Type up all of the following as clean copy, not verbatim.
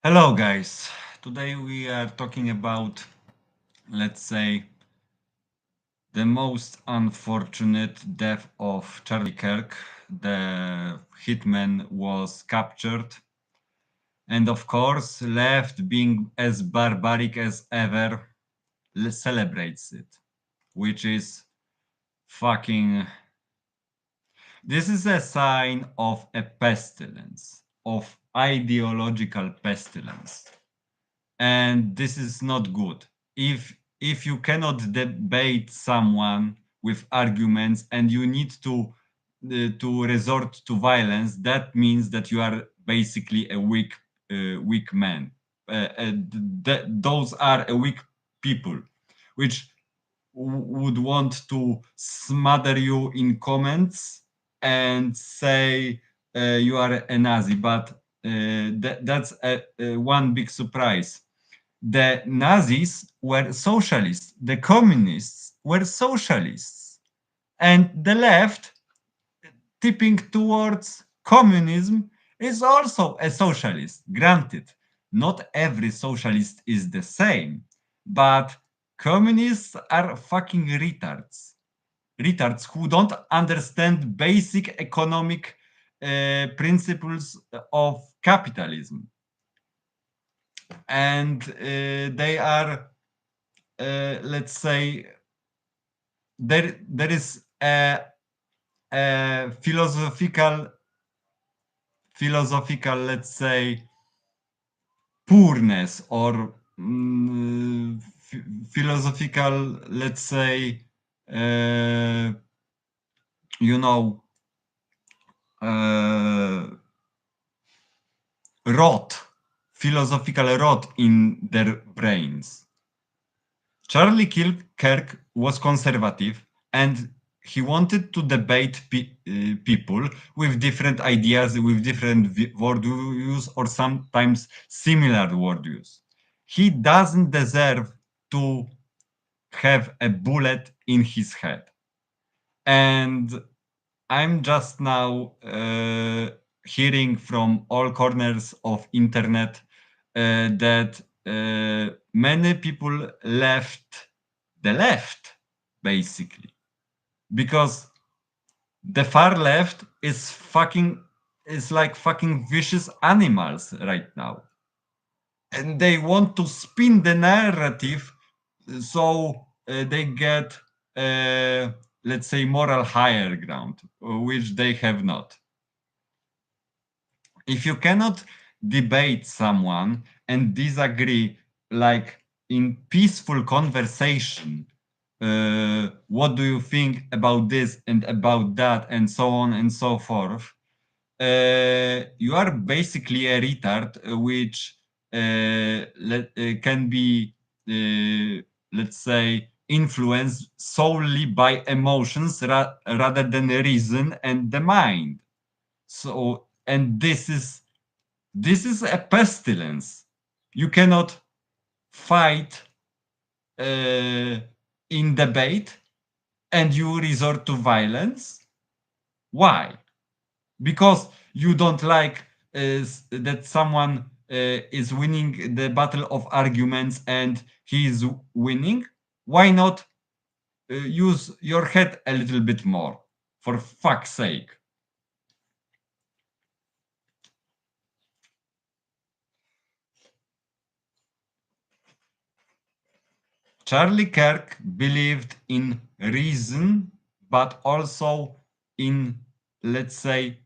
Hello, guys. Today we are talking about, let's say, the most unfortunate death of Charlie Kirk. The hitman was captured and, of course, left being as barbaric as ever, celebrates it, which is fucking. This is a sign of a pestilence, of ideological pestilence. And this is not good. If you cannot debate someone with arguments and you need to resort to violence, that means that you are basically a weak man. Those are a weak people, which would want to smother you in comments and say you are a Nazi, but that's one big surprise. The Nazis were socialists, the communists were socialists, and the left, tipping towards communism, is also a socialist. Granted, not every socialist is the same, but communists are fucking retards. Retards who don't understand basic economic principles of capitalism. And they are, let's say, there is a philosophical, let's say, poorness or philosophical, let's say, uh, you know, uh, rot, philosophical rot in their brains. Charlie Kirk was conservative and he wanted to debate people with different ideas, with different word use, or sometimes similar word use. He doesn't deserve to have a bullet in his head. And I'm just now hearing from all corners of internet that many people left the left, basically, because the far left is like fucking vicious animals right now, and they want to spin the narrative so they get, let's say, moral higher ground, which they have not. If you cannot debate someone and disagree, like in peaceful conversation, what do you think about this and about that, and so on and so forth, you are basically a retard, which can be, let's say, influenced solely by emotions rather than reason and the mind. So, and this is a pestilence. You cannot fight uh, in debate and you resort to violence. Why? Because you don't like that someone is winning the battle of arguments and he is winning. Why not use your head a little bit more, for fuck's sake? Charlie Kirk believed in reason, but also in, let's say,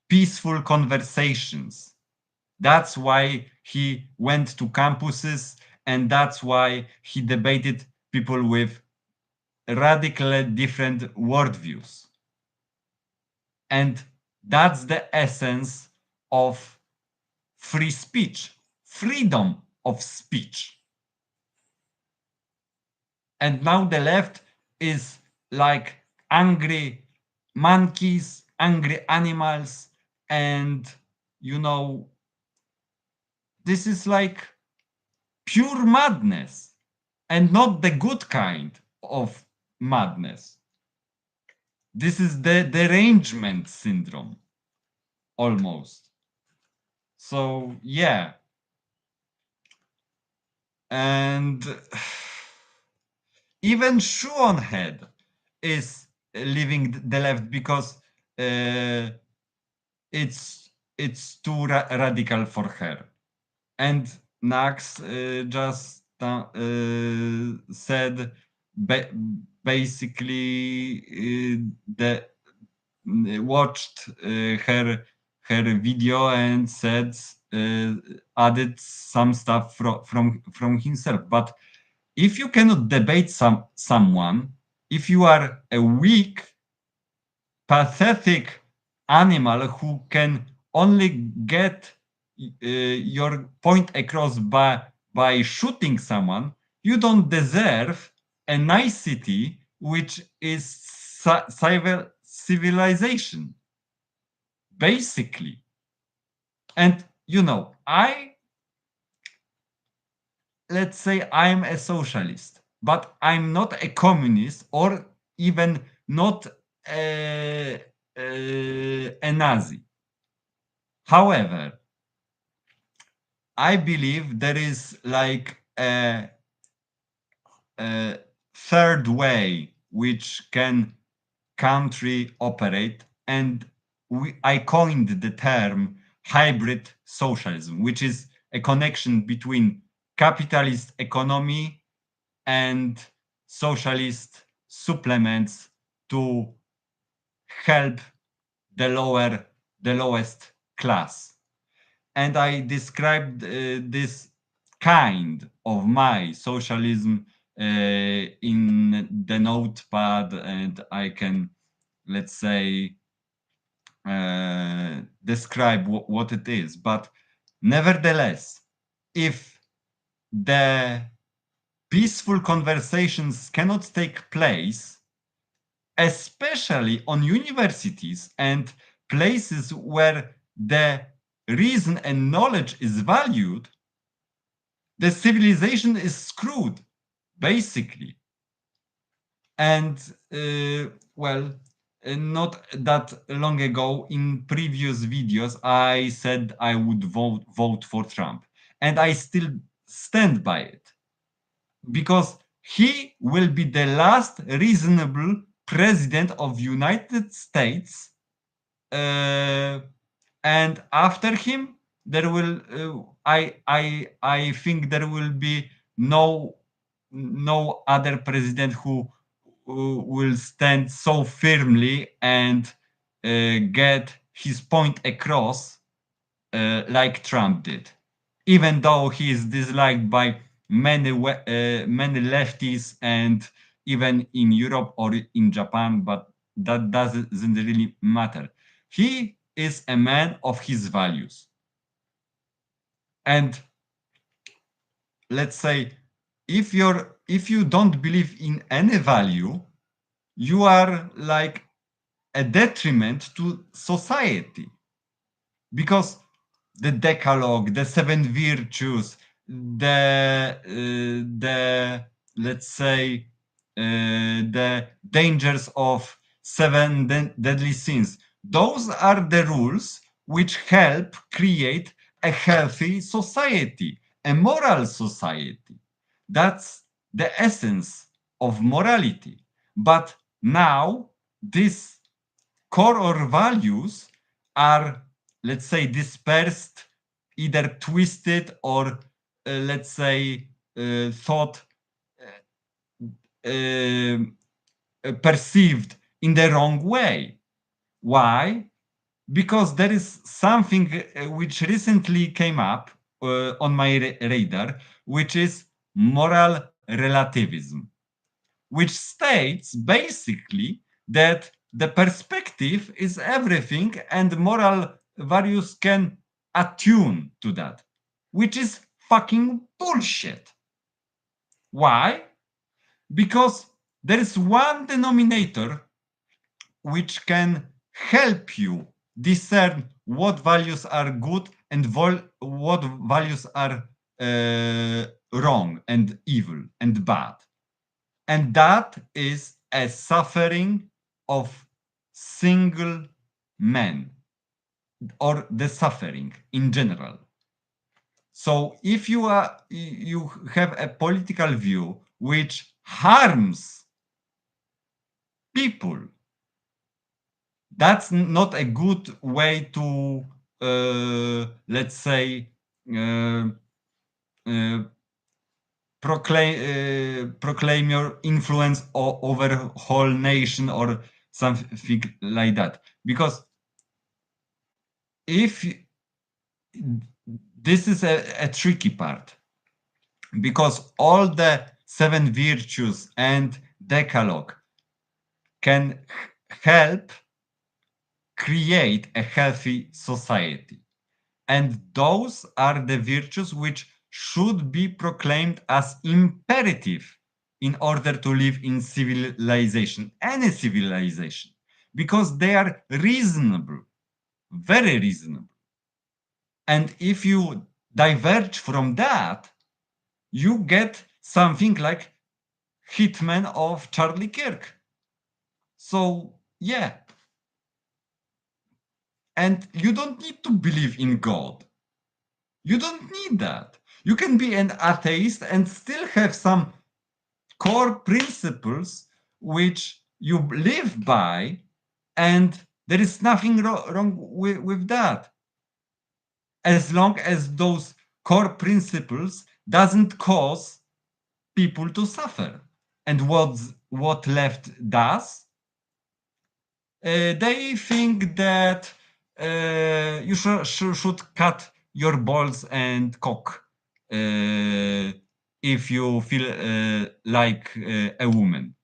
peaceful conversations. That's why he went to campuses, and that's why he debated people with radically different worldviews. And that's the essence of free speech, freedom of speech. And now the left is like angry monkeys, angry animals, and you know, this is like pure madness and not the good kind of madness. This is the derangement syndrome almost. So, yeah, And even Shuon Head is leaving the left because uh, it's too radical for her. And Nax just said ba- basically the watched her video and said added some stuff from himself. But if you cannot debate someone, if you are a weak, pathetic animal who can only get your point across by shooting someone, you don't deserve a nicety which is civilization, basically. And let's say I'm a socialist, but I'm not a communist or even not a Nazi. However, I believe there is like a third way which can country operate, and I coined the term hybrid socialism, which is a connection between capitalist economy and socialist supplements to help the lowest class. And I described this kind of my socialism in the notepad, and I can, let's say, describe what it is. But nevertheless, if the peaceful conversations cannot take place, especially on universities and places where the reason and knowledge is valued, the civilization is screwed, basically. And well, not that long ago, in previous videos, I said I would vote for Trump, and I still stand by it because he will be the last reasonable president of United States, and after him there will I think there will be no other president who will stand so firmly and get his point across like Trump did, even though he is disliked by many lefties and even in Europe or in Japan, but that doesn't really matter. He is a man of his values. And let's say if you don't believe in any value, you are like a detriment to society, because the Decalogue, the seven virtues, the let's say the dangers of seven deadly sins. Those are the rules which help create a healthy society, a moral society. That's the essence of morality. But now this core or values are, let's say, dispersed, either twisted or, let's say, thought, uh, perceived in the wrong way. Why? Because there is something which recently came up on my radar, which is moral relativism, which states basically that the perspective is everything and moral values can attune to that, which is fucking bullshit. Why? Because there is one denominator which can help you discern what values are good and what values are wrong and evil and bad. And that is a suffering of single men, or the suffering in general. So if you have a political view which harms people, that's not a good way to let's say uh, uh, proclaim your influence over whole nation or something like that. Because if this is a tricky part, because all the seven virtues and decalogue can help create a healthy society. And those are the virtues which should be proclaimed as imperative in order to live in civilization, any civilization, because they are reasonable, very reasonable. And if you diverge from that, you get something like Hitman of Charlie Kirk. So, yeah. And you don't need to believe in God. You don't need that. You can be an atheist and still have some core principles which you live by, and there is nothing wrong with that, as long as those core principles doesn't cause people to suffer. And what left does, they think that you should cut your balls and cock if you feel like a woman.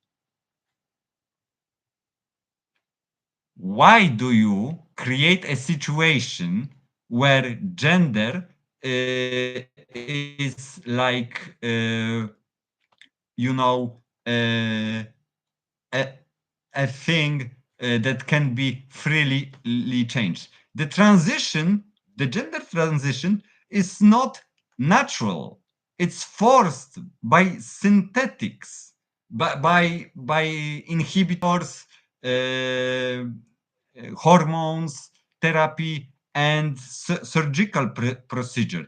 Why do you create a situation where gender is like, you know, a, a thing that can be freely changed? The gender transition is not natural. It's forced by synthetics, by inhibitors, hormones, therapy, and surgical procedure.